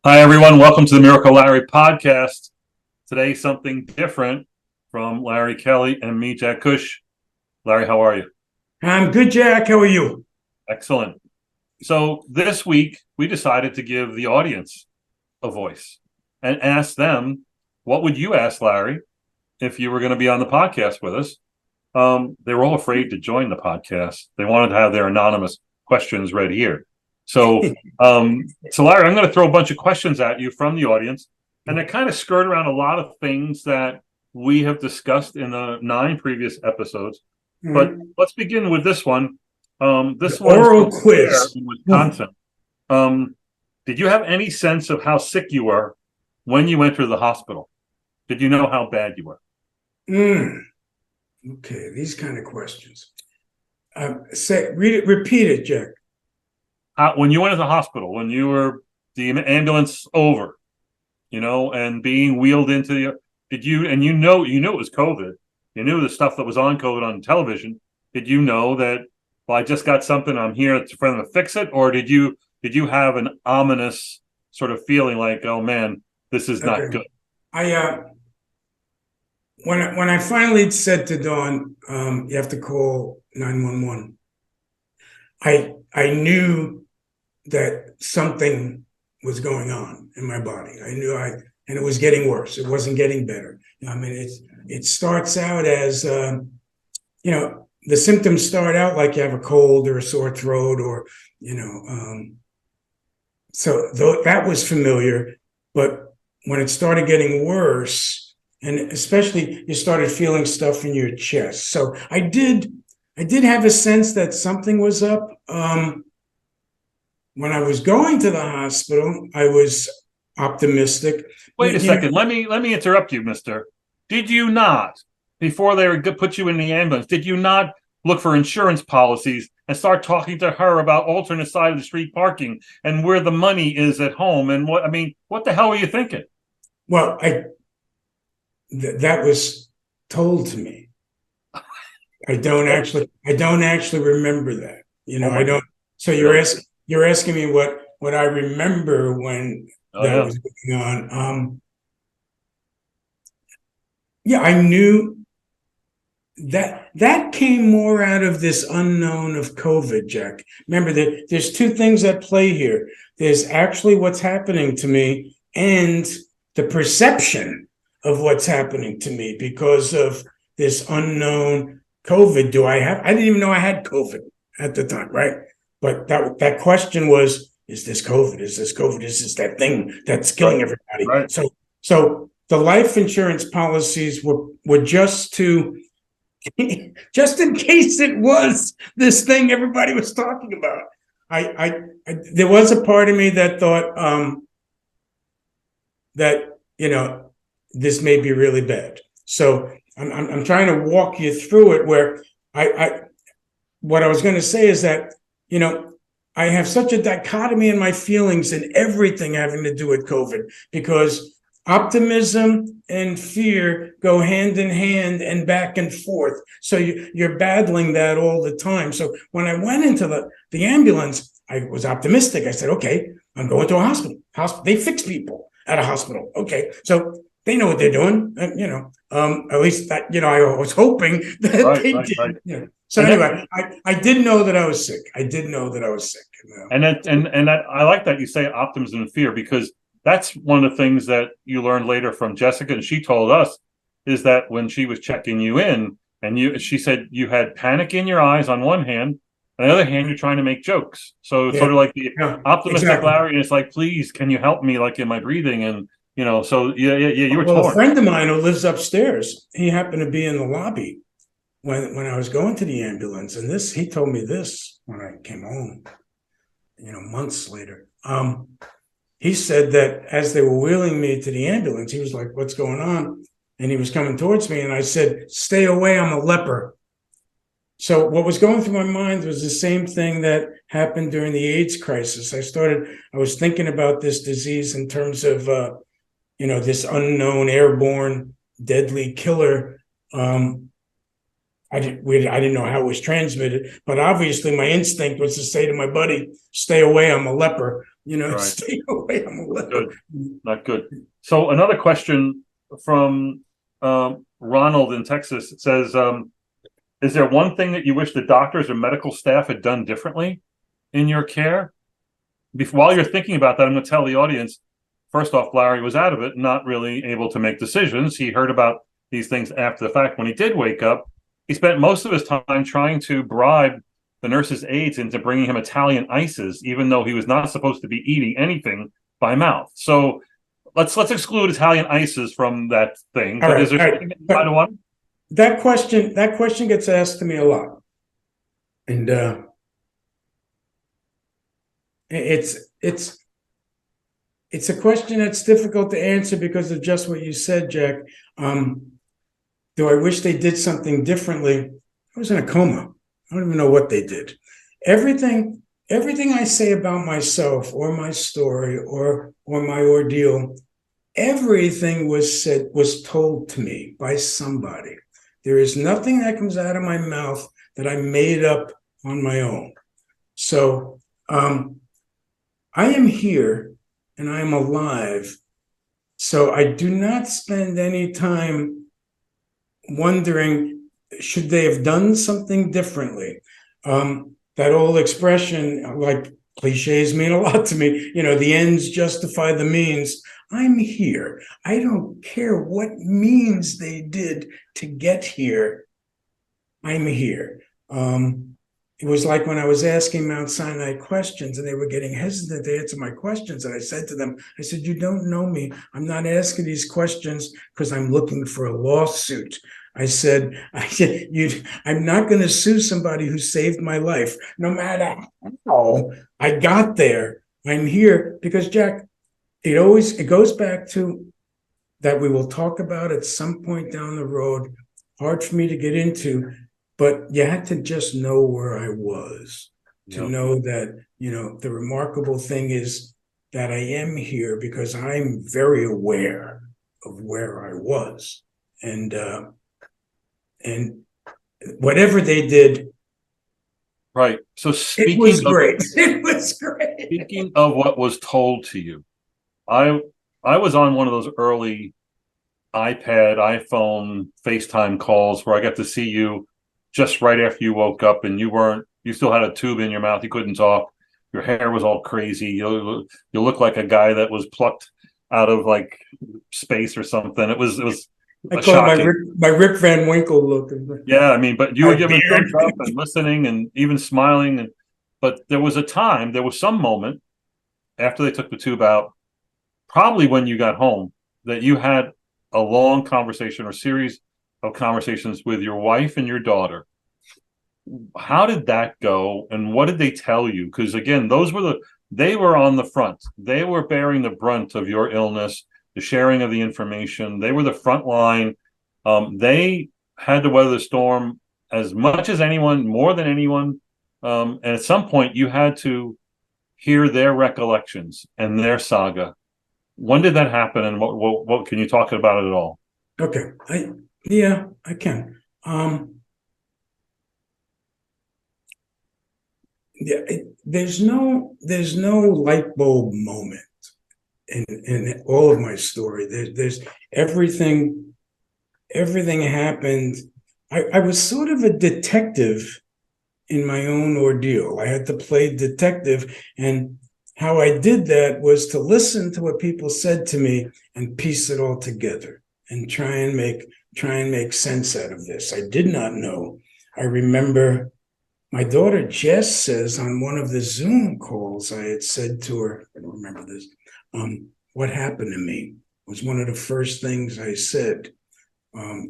Hi, everyone. Welcome to the Miracle Larry podcast. Today, something different from Larry Kelly and me, Jack Cush. Larry, how are you? I'm good, Jack. How are you? Excellent. So, this week, we decided to give the audience a voice and ask them, what would you ask Larry if you were going to be on the podcast with us? They were all afraid to join the podcast. They wanted to have their anonymous questions read here. So Larry, I'm going to throw a bunch of questions at you from the audience, and they kind of skirt around a lot of things that we have discussed in the 9 previous episodes. But let's begin with this one. This one's Oral quiz. in Wisconsin. Did you have any sense of how sick you were when you entered the hospital? Did you know how bad you were? Okay, these kind of questions. Repeat it, Jack. When you went to the hospital, when you were the ambulance over, and being wheeled into did you, and you knew it was COVID, you knew the stuff that was on COVID on television. Did you know that, well, I just got something, I'm here for them to fix it? Or did you have an ominous sort of feeling like, oh man, this is not good? When I finally said to Dawn, you have to call 911, I knew that something was going on in my body. And it was getting worse. It wasn't getting better. I mean, it starts out as, the symptoms start out like you have a cold or a sore throat so that was familiar. But when it started getting worse, and especially you started feeling stuff in your chest. So I did have a sense that something was up. When I was going to the hospital, I was optimistic. Wait a second. Let me interrupt you, mister. Did you not, before they put you in the ambulance, did you not look for insurance policies and start talking to her about alternate side of the street parking and where the money is at home? And what the hell were you thinking? Well, that was told to me. I don't actually remember that. I don't. So you're asking me what I remember when that was going on. I knew that came more out of this unknown of COVID, Jack. Remember that there's two things at play here. There's actually what's happening to me and the perception of what's happening to me because of this unknown COVID. I didn't even know I had COVID at the time, right? But that question was, is this COVID? Is this COVID? Is this that thing that's killing everybody? Right. So the life insurance policies were just to, just in case it was this thing everybody was talking about. I there was a part of me that thought that this may be really bad. So I'm trying to walk you through it. Where what I was going to say is that I have such a dichotomy in my feelings and everything having to do with COVID, because optimism and fear go hand in hand and back and forth. So you're battling that all the time. So when I went into the ambulance, I was optimistic. I said, okay, I'm going to a hospital. They fix people at a hospital. Okay. So they know what they're doing, at least that, I was hoping that they did. Right. So anyway, I did know that I was sick. And that I like that you say optimism and fear, because that's one of the things that you learned later from Jessica, and she told us, is that when she was checking you in, and she said you had panic in your eyes on one hand, on the other hand, you're trying to make jokes. So it's sort of like the optimistic Larry, and it's like, please, can you help me, like in my breathing? And so you were torn. A friend of mine who lives upstairs, he happened to be in the lobby when I was going to the ambulance, and he told me this when I came home, months later. He said that as they were wheeling me to the ambulance, he was like, what's going on? And he was coming towards me, and I said, stay away, I'm a leper. So what was going through my mind was the same thing that happened during the AIDS crisis. I was thinking about this disease in terms of, this unknown airborne deadly killer. I didn't know how it was transmitted, but obviously my instinct was to say to my buddy, stay away, I'm a leper. Right. stay away. I'm a little. Good. Not good. So another question from Ronald in Texas says, is there one thing that you wish the doctors or medical staff had done differently in your care? While you're thinking about that, I'm going to tell the audience, first off, Larry was out of it, not really able to make decisions. He heard about these things after the fact. When he did wake up, he spent most of his time trying to bribe the nurse's aides into bringing him Italian ices, even though he was not supposed to be eating anything by mouth. So let's exclude Italian ices from that thing. All But right, is there all right. something that you might have wanted? That question gets asked to me a lot, and it's a question that's difficult to answer because of just what you said, Jack. Do I wish they did something differently? I was in a coma. I don't even know what they did. Everything I say about myself or my story or my ordeal, everything was told to me by somebody. There is nothing that comes out of my mouth that I made up on my own. So I am here and I am alive. So I do not spend any time wondering, should they have done something differently? That old expression, like cliches mean a lot to me, the ends justify the means. I'm here. I don't care what means they did to get here. I'm here. It was like when I was asking Mount Sinai questions and they were getting hesitant to answer my questions. And I said to them, you don't know me. I'm not asking these questions because I'm looking for a lawsuit. I said, I'm not going to sue somebody who saved my life, no matter how I got there. I'm here because, Jack, it goes back to that we will talk about at some point down the road. Hard for me to get into, but you had to just know where I was to know that, the remarkable thing is that I am here because I'm very aware of where I was. And whatever they did, right. So it was great. It was great. Speaking of what was told to you, I was on one of those early iPad, iPhone, FaceTime calls where I got to see you just right after you woke up, and you still had a tube in your mouth. You couldn't talk. Your hair was all crazy. You look like a guy that was plucked out of like space or something. It was I call it my Rip Van Winkle look. Yeah, I mean, but you were giving thumbs up and listening and even smiling. But there was some moment after they took the tube out, probably when you got home, that you had a long conversation or series of conversations with your wife and your daughter. How did that go, and what did they tell you? Because again, they were on the front. They were bearing the brunt of your illness, the sharing of the information. They were the front line. They had to weather the storm as much as anyone, more than anyone. And at some point, you had to hear their recollections and their saga. When did that happen, and what can you talk about it at all? Okay, I can. There's no light bulb moment in all of my story. There's everything happened. I was sort of a detective in my own ordeal. I had to play detective, and how I did that was to listen to what people said to me and piece it all together and try and make sense out of this. I did not know. I remember my daughter Jess says on one of the Zoom calls, I had said to her, I don't remember this, what happened to me was one of the first things I said. I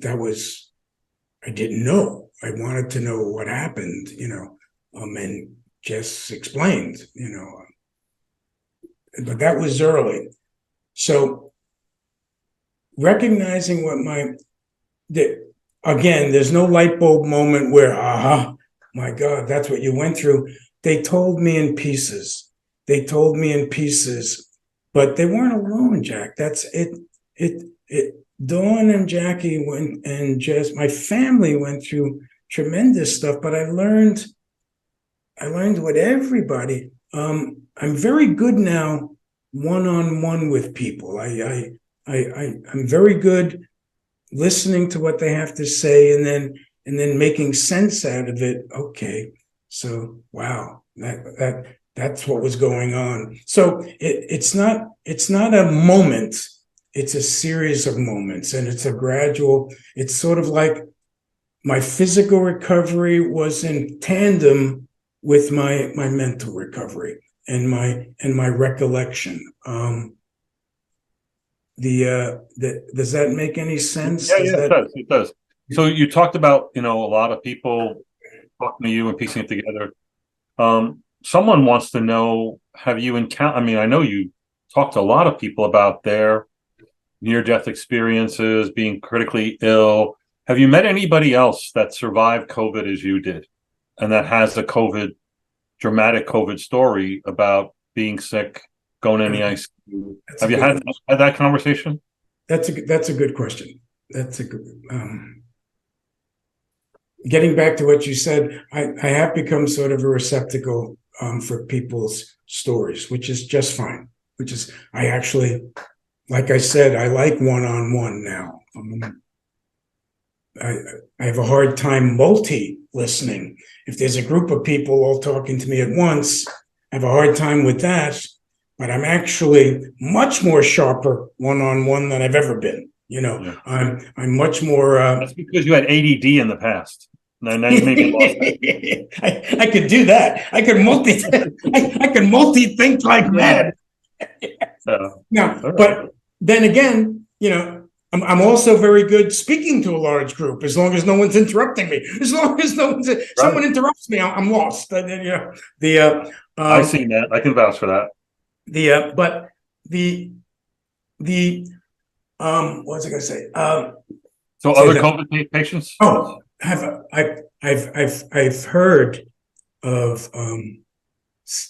didn't know. I wanted to know what happened, and Jess explained, but that was early. So recognizing again, there's no light bulb moment where, my God, that's what you went through. They told me in pieces. But they weren't alone, Jack. That's it. Dawn and Jackie and Jess, my family went through tremendous stuff, but I learned with everybody. I'm very good now one-on-one with people. I'm very good listening to what they have to say and then making sense out of it. Okay, so wow, that's what was going on. So it's not a moment. It's a series of moments, and it's a gradual. It's sort of like my physical recovery was in tandem with my mental recovery and my recollection. Does that make any sense? Yeah, Does yeah, it that does. It does. So you talked about, a lot of people talking to you and piecing it together. Someone wants to know, have you encountered, I mean, I know you talked to a lot of people about their near-death experiences, being critically ill. Have you met anybody else that survived COVID as you did and that has a dramatic COVID story about being sick, going in the ICU? that's a Have you good had that conversation? that's a good question. That's a good getting back to what you said, I have become sort of a receptacle for people's stories, which is just fine. Which is I actually, like I said, I like one-on-one now. I, I have a hard time multi-listening. If there's a group of people all talking to me at once, I have a hard time with that. But I'm actually much more sharper one-on-one than I've ever been. Yeah. I'm much more. That's because you had ADD in the past. Now you maybe lost that. I could do that. I could multi think like mad. Now, All right. but then again, I'm also very good speaking to a large group as long as no one's interrupting me. As long as someone interrupts me, I'm lost. I seen that. I can vouch for that. But the what was I going to say? So other COVID patients? Oh, I've heard of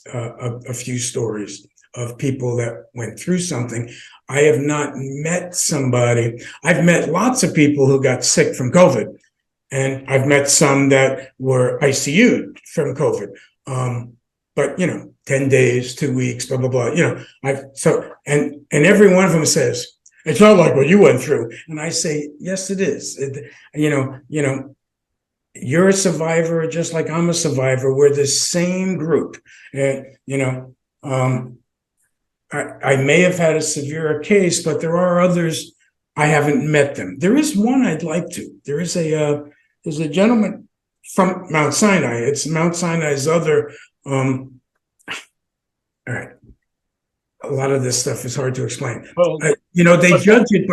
a few stories of people that went through something. I have not met somebody. I've met lots of people who got sick from COVID, and I've met some that were ICU'd from COVID. But 10 days, 2 weeks, blah blah blah. And every one of them says it's not like what you went through, and I say yes, it is. You're a survivor just like I'm a survivor. We're the same group, and I may have had a severer case, but there are others. I haven't met them. There is one I'd like to. There's a gentleman from Mount Sinai. It's Mount Sinai's other. All right. A lot of this stuff is hard to explain. Well, they judge it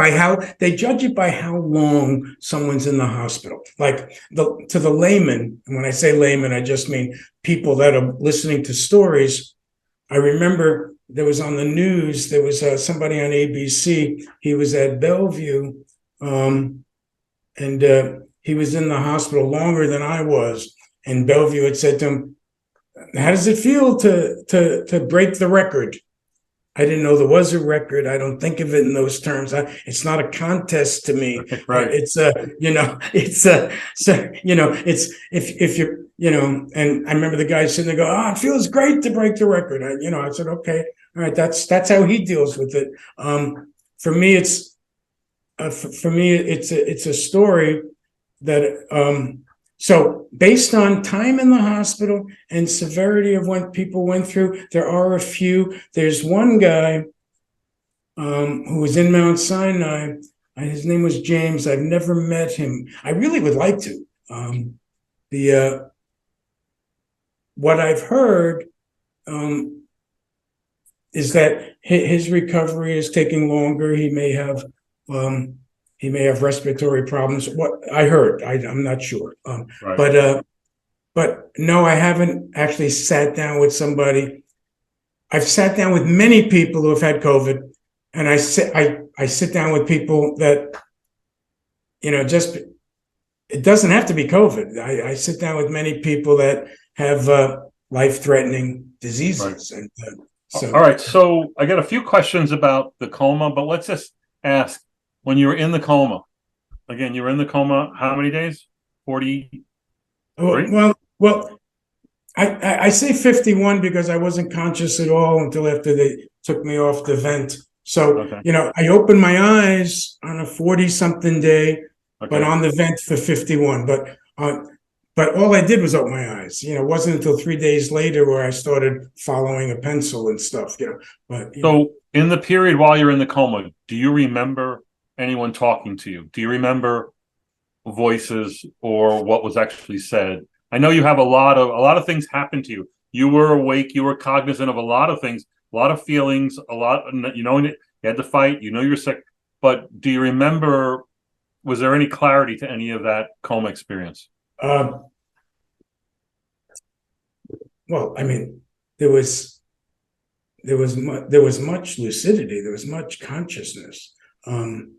by how long someone's in the hospital. Like to the layman, and when I say layman, I just mean people that are listening to stories. I remember there was on the news, there was somebody on ABC. He was at Bellevue, and he was in the hospital longer than I was. And Bellevue had said to him, "How does it feel to break the record?" I didn't know there was a record. I don't think of it in those terms. It's not a contest to me. Right. It's if you're, and I remember the guy sitting there go, "Oh, it feels great to break the record." I said, "Okay, all right, that's how he deals with it." For me, it's a story that so based on time in the hospital and severity of what people went through, there are a few. There's one guy who was in Mount Sinai. His name was James. I've never met him. I really would like to. What I've heard is that his recovery is taking longer. He may have respiratory problems. What I heard, I'm not sure. Right. But no, I haven't actually sat down with somebody. I've sat down with many people who have had COVID, and I sit down with people that, just it doesn't have to be COVID. I sit down with many people that have life-threatening diseases, Right. and so. All right. So I got a few questions about the coma, but let's just ask, when you were in the coma, again, you were in the coma how many days? 40? Well, I say 51 because I wasn't conscious at all until after they took me off the vent. So, Okay. I opened my eyes on a 40 something day, but Okay. on the vent for 51. But all I did was open my eyes. It wasn't until 3 days later where I started following a pencil and stuff, but, So in the period while you're in the coma, do you remember anyone talking to you? Do you remember voices or what was actually said? I know you have a lot of things happen to you. You were awake, you were cognizant of a lot of things, a lot of feelings, a lot, you had to fight, you're sick. But do you remember, was there any clarity to any of that coma experience? uh, well, I mean, there was there was much lucidity, there was much consciousness. Um,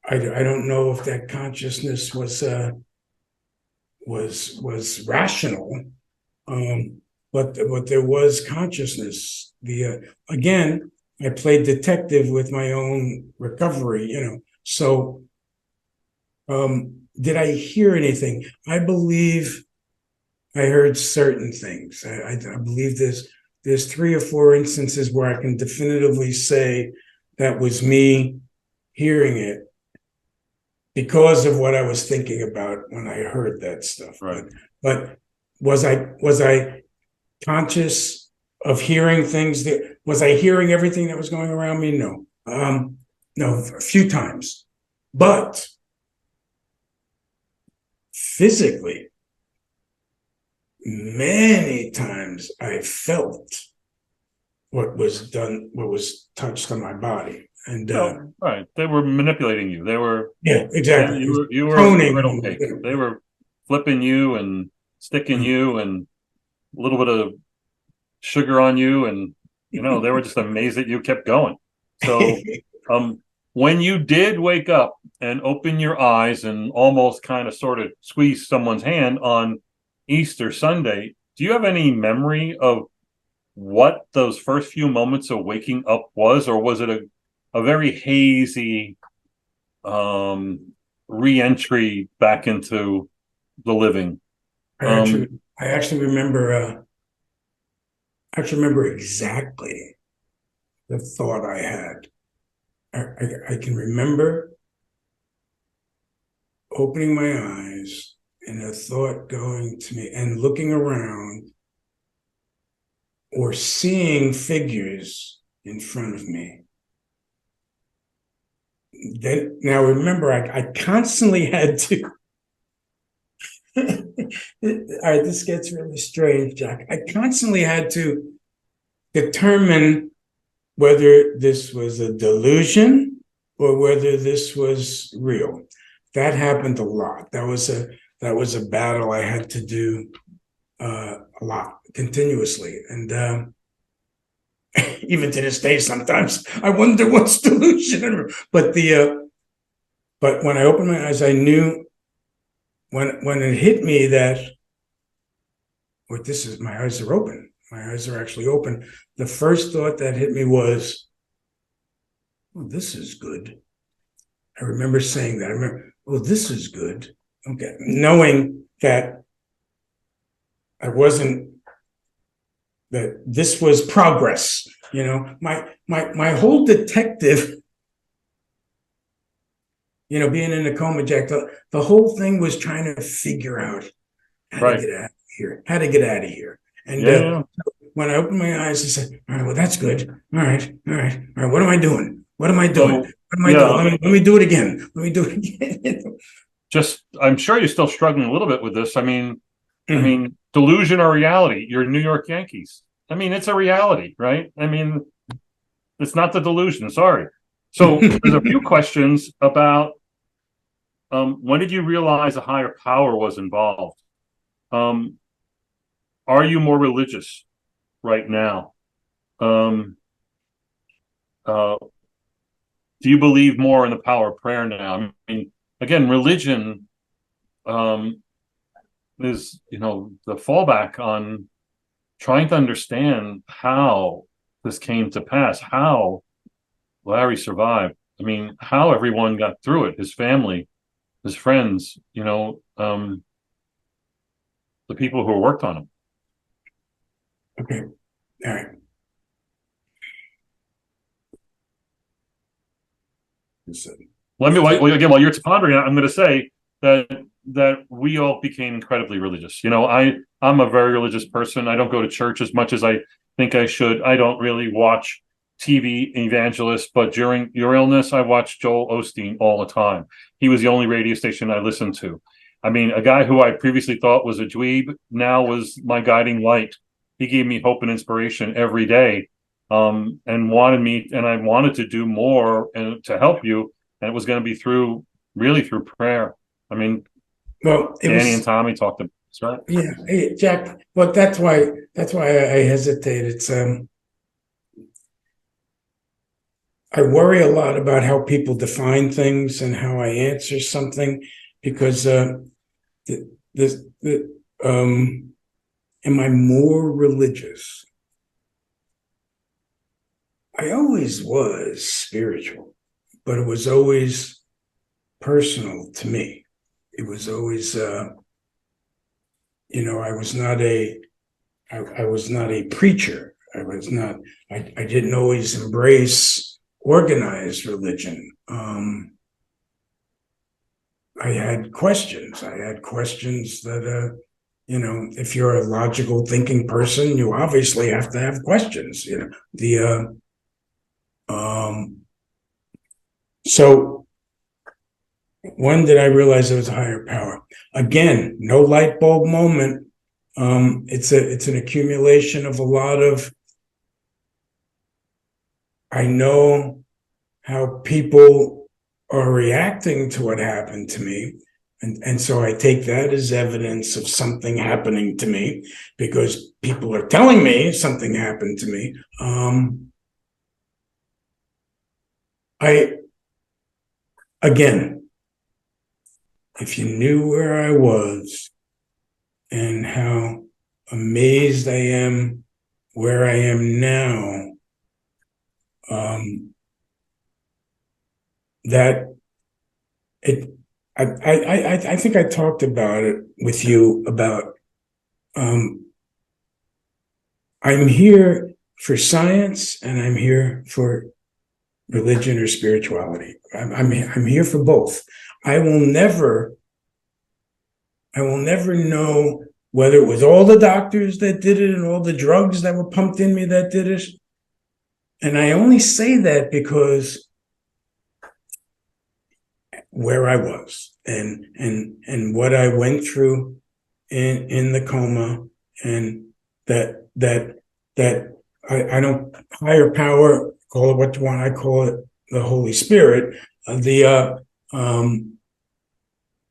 I don't know if that consciousness was rational, but there was consciousness. The Again, I played detective with my own recovery, So, did I hear anything? I believe I heard certain things. I believe there's 3 or 4 instances where I can definitively say that was me hearing it because of what I was thinking about when I heard that stuff. Right. But was I conscious of hearing things? Was I hearing everything that was going around me? No. No, a few times. But physically, many times I felt what was done, what was touched on my body. And No, right. They were manipulating you. They were, yeah, and exactly. It was you were a griddle toning. cake. They were flipping you and sticking you and a little bit of sugar on you, and they were just amazed that you kept going. So, um, when you did wake up and open your eyes and almost kind of sort of squeeze someone's hand on Easter Sunday, do you have any memory of what those first few moments of waking up was, or was it a very hazy um re-entry back into the living? I actually, Um, I actually remember. I actually remember exactly the thought I had. I can remember opening my eyes and a thought going to me and looking around or seeing figures in front of me. Then now remember, I constantly had to. All right, this gets really strange, Jack. I constantly had to determine whether this was a delusion or whether this was real. That happened a lot. That was a battle I had to do a lot continuously, and even to this day, sometimes I wonder what's delusion. But when I opened my eyes, I knew when it hit me that what this is. My eyes are open. My eyes are actually open. The first thought that hit me was, "Oh, this is good." I remember saying that. I remember, "Oh, this is good." Okay, knowing that I wasn't that this was progress. My whole detective, being in a coma, Jack, the whole thing was trying to figure out how to right. get out of here, how to get out of here. And Yeah, yeah. when I opened my eyes, I said, "All right, well, that's good. All right, all right, all right. What am I doing? What am I doing? So, What am I doing? yeah, Let me do it again. Let me do it again." just I'm sure you're still struggling a little bit with this. I Mhm. mean, delusion or reality? You're New York Yankees. I mean, it's a reality, right? I mean, it's not the delusion. Sorry. So there's a few questions about when did you realize a higher power was involved? Um, are you more religious right now? Um, uh, do you believe more in the power of prayer now? I mean, again, religion um, is the fallback on trying to understand how this came to pass, how Larry survived. I mean, how everyone got through it, his family, his friends, the people who worked on them. Okay. All right. While you're pondering, I'm going to say that we all became incredibly religious. I'm a very religious person. I don't go to church as much as I think I should. I don't really watch TV evangelists, but during your illness, I watched Joel Osteen all the time. He was the only radio station I listened to. I mean, a guy who I previously thought was a dweeb now was my guiding light. He gave me hope and inspiration every day, and I wanted to do more and to help you. And it was going to be through prayer. I mean, Well, Danny and Tommy talked about this, right? Yeah, hey, Jack. Well, that's why I hesitate. It's I worry a lot about how people define things and how I answer something, because am I more religious? I always was spiritual, but it was always personal to me. It was always, I was not a preacher. I didn't always embrace organized religion. I had questions that, if you're a logical thinking person, you obviously have to have questions, so when did I realize there was a higher power? Again, no light bulb moment. It's an accumulation of a lot of, I know how people are reacting to what happened to me. And so I take that as evidence of something happening to me, because people are telling me something happened to me. Again, if you knew where I was and how amazed I am where I am now, I think I talked about it with you about, I'm here for science and I'm here for religion or spirituality. I'm here for both. I will never know whether it was all the doctors that did it and all the drugs that were pumped in me that did it. And I only say that because where I was and what I went through in the coma, and that I don't, higher power, call it what you want, I call it the Holy Spirit.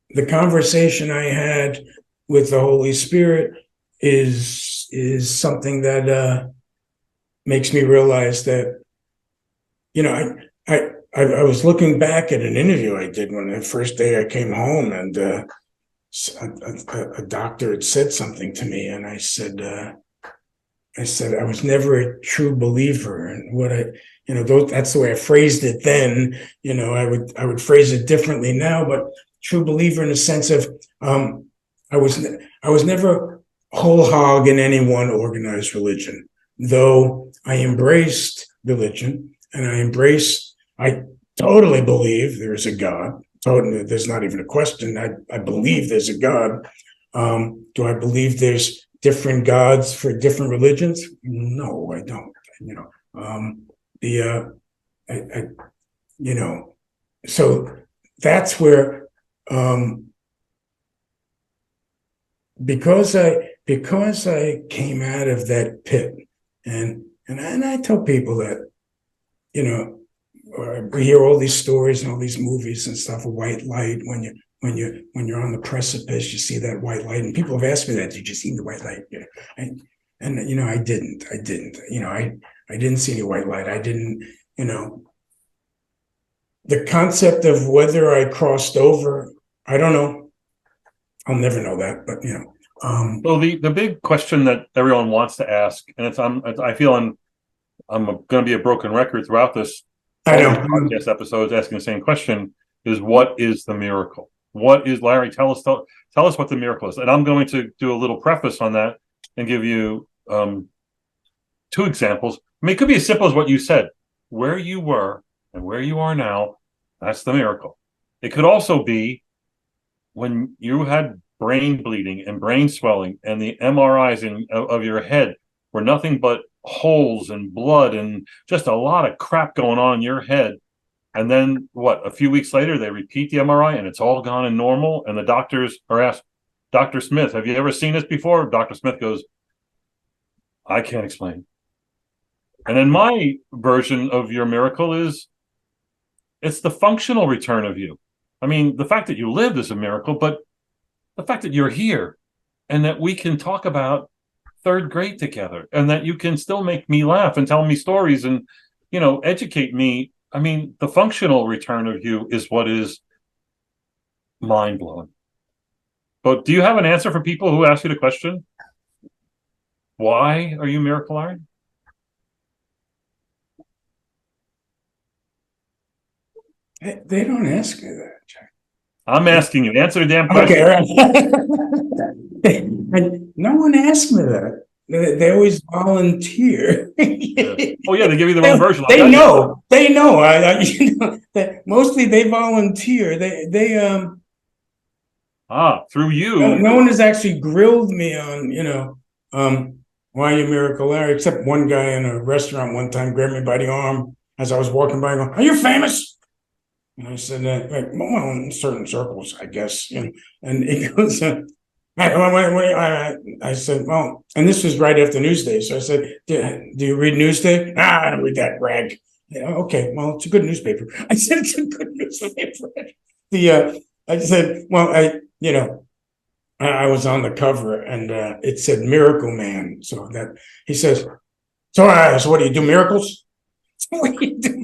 The conversation I had with the Holy Spirit is something that makes me realize that, I was looking back at an interview I did when the first day I came home, and a doctor had said something to me, and I said I was never a true believer, and what that's the way I phrased it then. I would phrase it differently now, but true believer in the sense of, I was never whole hog in any one organized religion, though I embraced religion, and I totally believe there is a God. Totally, there's not even a question. I believe there's a God. Do I believe there's different gods for different religions? No, I don't. So that's where, because I came out of that pit, and I tell people that, we hear all these stories and all these movies and stuff, a white light, when you're on the precipice, you see that white light, and people have asked me that, did you see the white light? I didn't. I didn't see any white light. I didn't, the concept of whether I crossed over, I don't know. I'll never know that, but Well, the big question that everyone wants to ask, and I feel I'm going to be a broken record throughout this, I know. podcast episodes asking the same question, is what is the miracle? what is Larry? Tell us what the miracle is. And I'm going to do a little preface on that and give you two examples. I mean, it could be as simple as what you said. Where you were and where you are now, that's the miracle. It could also be when you had brain bleeding and brain swelling and the MRIs of your head were nothing but holes and blood and just a lot of crap going on in your head. And then a few weeks later, they repeat the MRI and it's all gone and normal. And the doctors are asked, Dr. Smith, have you ever seen this before? Dr. Smith goes, I can't explain. And then my version of your miracle is it's the functional return of you. I mean, the fact that you lived is a miracle, but the fact that you're here and that we can talk about third grade together and that you can still make me laugh and tell me stories and, educate me. I mean, the functional return of you is what is mind blowing. But do you have an answer for people who ask you the question? Why are you Miracle Larry? They don't ask me that, Jack. I'm asking you. Answer the damn question. Okay, right. No one asked me that. They always volunteer. Yeah. Oh yeah, they give you the wrong version. They know. They know. That mostly they volunteer. Through you. No one has actually grilled me on, why are you Miracle Larry? Except one guy in a restaurant one time grabbed me by the arm as I was walking by and going, are you famous? And I said, well, in certain circles, I guess, and he goes, I said, well, and this was right after Newsday. So I said, do you read Newsday? I don't read that rag. Okay, well, it's a good newspaper. I said, it's a good newspaper. I said, well, I was on the cover and it said Miracle Man. So that he says, so what do you do, miracles? What do you do?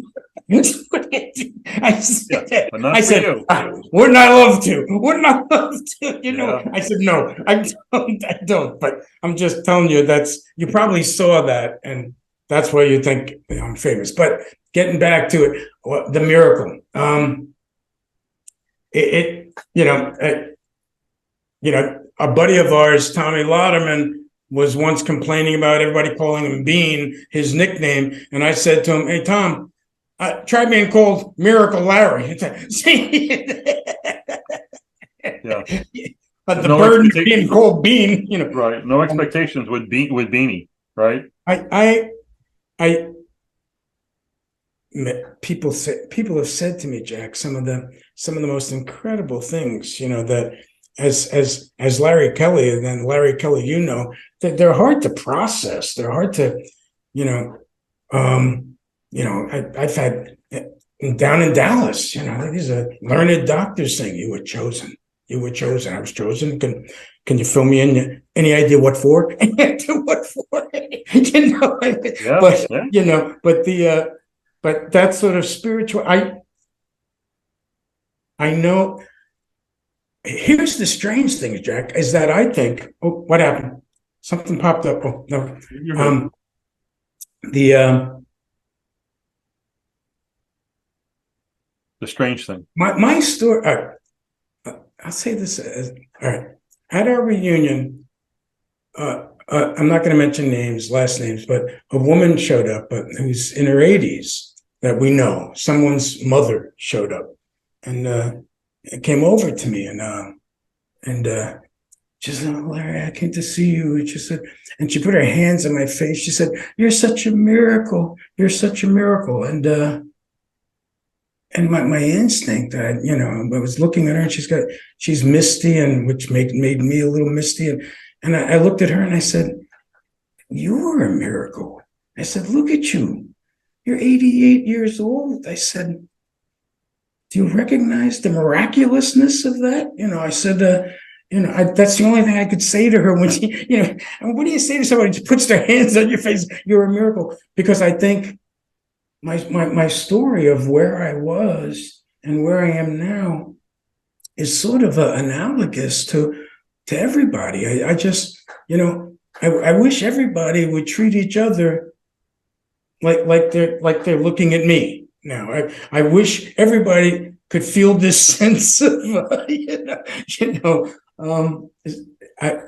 I said, we're not allowed to. We're not allowed to. I said, no, I don't. But I'm just telling you you probably saw that, and that's why you think I'm famous. But getting back to it, the miracle. A buddy of ours, Tommy Lauderman, was once complaining about everybody calling him Bean, his nickname, and I said to him, hey, Tom, try being called Miracle Larry. But the burden of being called Bean, Right. No expectations with Beanie, right? People have said to me, Jack, some of the most incredible things, that as Larry Kelly, and then Larry Kelly, they're hard to process. They're hard to, I've had down in Dallas, these are learned doctors saying you were chosen. You were chosen. I was chosen. Can you fill me in? Any idea what for? What for? But that sort of spiritual. I know. Here's the strange thing, Jack, is that I think. Oh, what happened? Something popped up. Oh no. The strange thing. My story. I'll say this. All right. At our reunion, I'm not going to mention last names, but a woman showed up, who's in her 80s that we know. Someone's mother showed up, and it came over to me, and she said, oh, Larry, I came to see you. And she said, and she put her hands on my face. She said, "You're such a miracle. You're such a miracle." And my instinct, I was looking at her, and she's misty, and which made me a little misty. And I looked at her and I said, "You're a miracle." I said, "Look at you. You're 88 years old." I said, "Do you recognize the miraculousness of that?" I said, that's the only thing I could say to her when she, what do you say to somebody who puts their hands on your face? You're a miracle. Because I think my story of where I was and where I am now is sort of analogous to everybody. I just, I wish everybody would treat each other like they're looking at me now. I wish everybody could feel this sense of,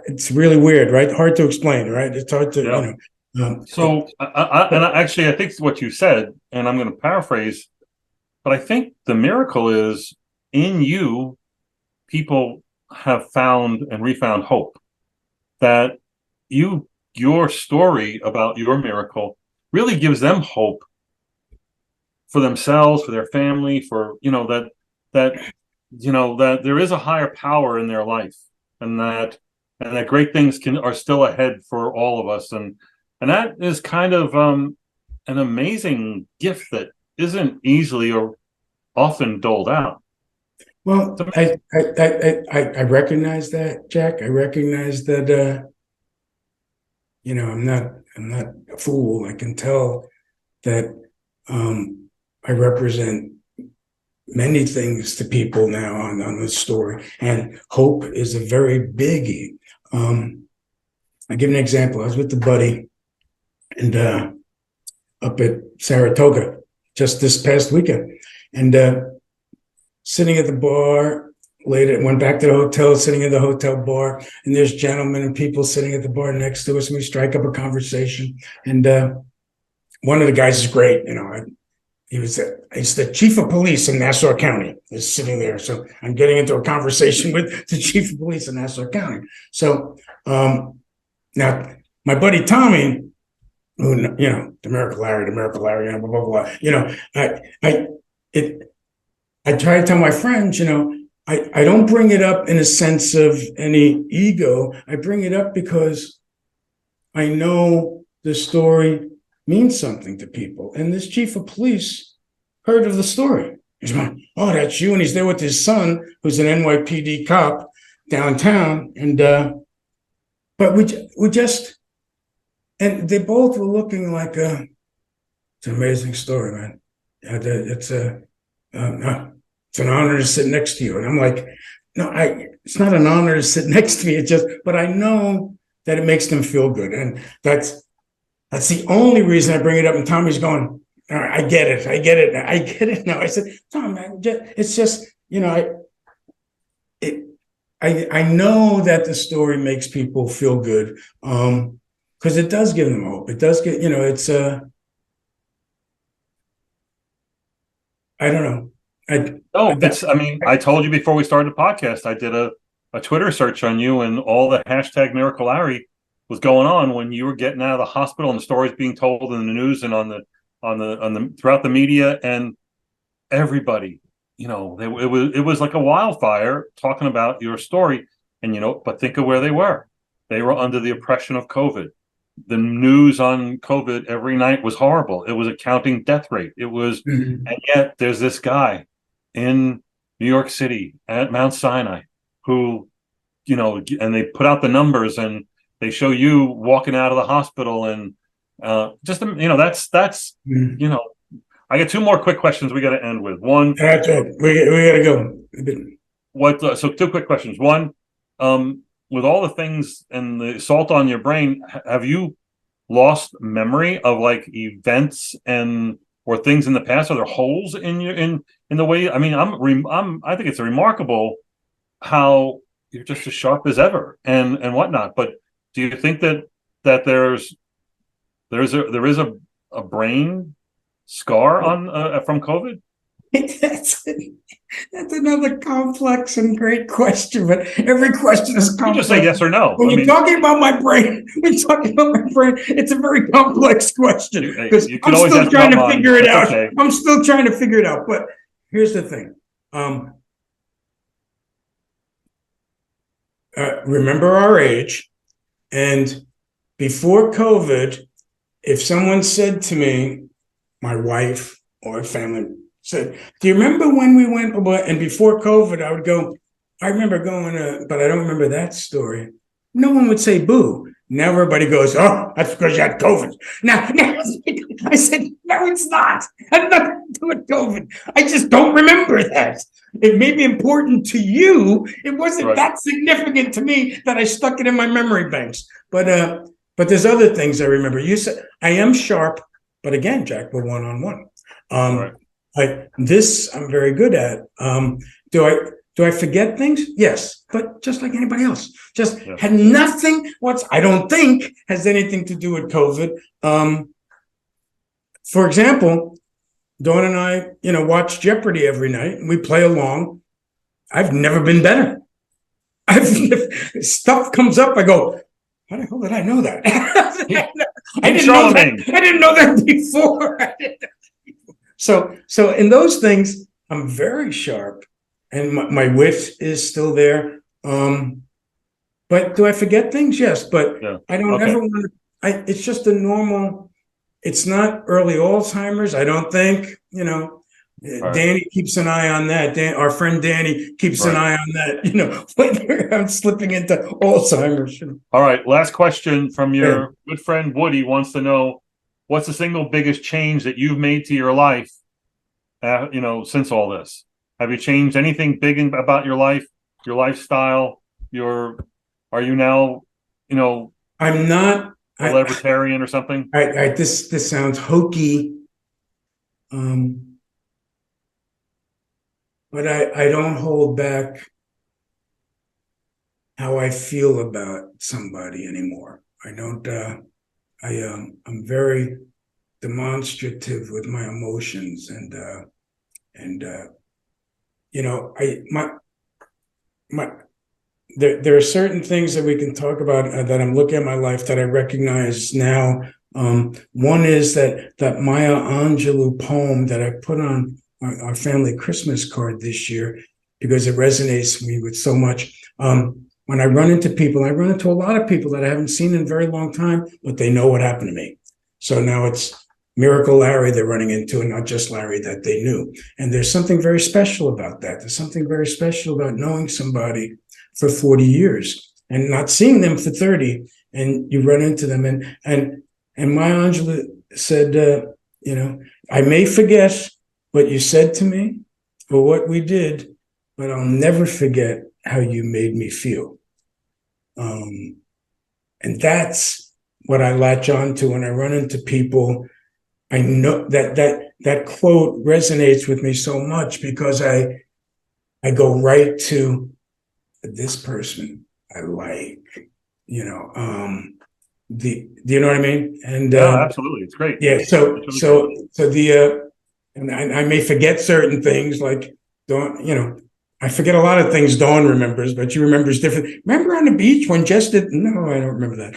it's really weird, right? Hard to explain, right? It's hard to, Yeah. So, actually, I think what you said, and I'm going to paraphrase, but I think the miracle is in you, people have found and refound hope. That your story about your miracle really gives them hope for themselves, for their family, for that there is a higher power in their life, and that great things are still ahead for all of us, and that is kind of an amazing gift that isn't easily or often doled out. Well, I recognize that, Jack. I recognize that, I'm not a fool. I can tell that I represent many things to people now on this story, and hope is a very biggie. I give an example. I was with the buddy and up at Saratoga just this past weekend, and sitting at the bar later, went back to the hotel, sitting in the hotel bar, and there's gentlemen and people sitting at the bar next to us, and we strike up a conversation. And one of the guys is great, he's the chief of police in Nassau County, is sitting there. So I'm getting into a conversation with the chief of police in Nassau County. So now my buddy Tommy, who, the Miracle Larry, blah, blah, blah, I try to tell my friends, I don't bring it up in a sense of any ego. I bring it up because I know the story means something to people. And this chief of police heard of the story. He's going, oh, that's you. And he's there with his son, who's an NYPD cop downtown. And, but we just, and they both were looking like, it's an amazing story, man. It's an honor to sit next to you. And I'm like, no, it's not an honor to sit next to me. It's just, but I know that it makes them feel good. And that's the only reason I bring it up. And Tommy's going, all right, I get it now. I said, Tom, man, it's just, I know that the story makes people feel good. Because it does give them hope. It does get, it's, I don't know. I told you before we started the podcast, I did a Twitter search on you, and all the hashtag Miracle Larry was going on when you were getting out of the hospital, and the stories being told in the news and on the throughout the media, and everybody, it was like a wildfire talking about your story. And but think of where they were. They were under the oppression of COVID. The news on COVID every night was horrible. It was a counting death rate. It was, and yet there's this guy in New York City at Mount Sinai who, and they put out the numbers, and they show you walking out of the hospital, and that's I got two more quick questions we got to end with. One, that's it. We got to go. So two quick questions. One, with all the things and the salt on your brain, have you lost memory of like events or things in the past? Are there holes in the way? I mean, I think it's remarkable how you're just as sharp as ever and whatnot. But do you think that there is a brain scar on from COVID? That's another complex and great question, but every question is complex. You just say yes or no. When you're talking about my brain, it's a very complex question, because I'm still trying to figure it out. Okay. I'm still trying to figure it out. But here's the thing. Remember our age, and before COVID, if someone said to me, my wife or a family said, do you remember when we went? And before COVID, I would go, I remember going but I don't remember that story. No one would say boo. Now everybody goes, oh, that's because you had COVID. Now I said, no, it's not. I'm not doing COVID. I just don't remember that. It may be important to you. It wasn't that significant to me that I stuck it in my memory banks. But there's other things I remember. You said I am sharp, but again, Jack, we're one-on-one. I'm very good at. Do I forget things? Yes, but just like anybody else, just had nothing. I don't think has anything to do with COVID. For example, Dawn and I, watch Jeopardy every night, and we play along. I've never been better. Stuff comes up, I go, how the hell did I know that? I didn't know that. I didn't know that before. So in those things, I'm very sharp, and my wit is still there. But do I forget things? Yes, but I don't ever want to. It's just a normal. It's not early Alzheimer's, I don't think. Danny keeps an eye on that. Our friend Danny keeps an eye on that. Whether I'm slipping into Alzheimer's. All right. Last question from your good friend Woody wants to know, what's the single biggest change that you've made to your life, since all this? Have you changed anything big about your life, your lifestyle? Are you now, I'm not a libertarian or something? This sounds hokey. But I don't hold back how I feel about somebody anymore. I don't. I'm very demonstrative with my emotions, there are certain things that we can talk about that I'm looking at my life that I recognize now. One is that Maya Angelou poem that I put on our family Christmas card this year because it resonates with me with so much. When I run into people, I run into a lot of people that I haven't seen in a very long time, but they know what happened to me. So now it's Miracle Larry they're running into, and not just Larry that they knew. And there's something very special about that. There's something very special about knowing somebody for 40 years and not seeing them for 30, and you run into them. And Maya Angelou said, I may forget what you said to me or what we did, but I'll never forget how you made me feel. And that's what I latch on to when I run into people. I know that quote resonates with me so much because I go right to this person I like, do you know what I mean? And absolutely, it's great. Yeah, and I may forget certain things, like Dawn, I forget a lot of things Dawn remembers, but she remembers different. Remember on the beach when Jess did? No, I don't remember that.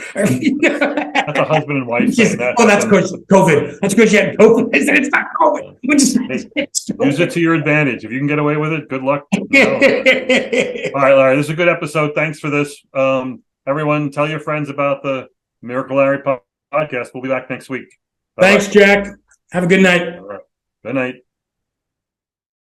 That's a husband and wife thing. That's because COVID. That's because you had COVID. I said it's not COVID. Use it to your advantage. If you can get away with it, good luck. All right, Larry, this is a good episode. Thanks for this. Everyone, tell your friends about the Miracle Larry podcast. We'll be back next week. Thanks, Jack. Have a good night. All right. Good night.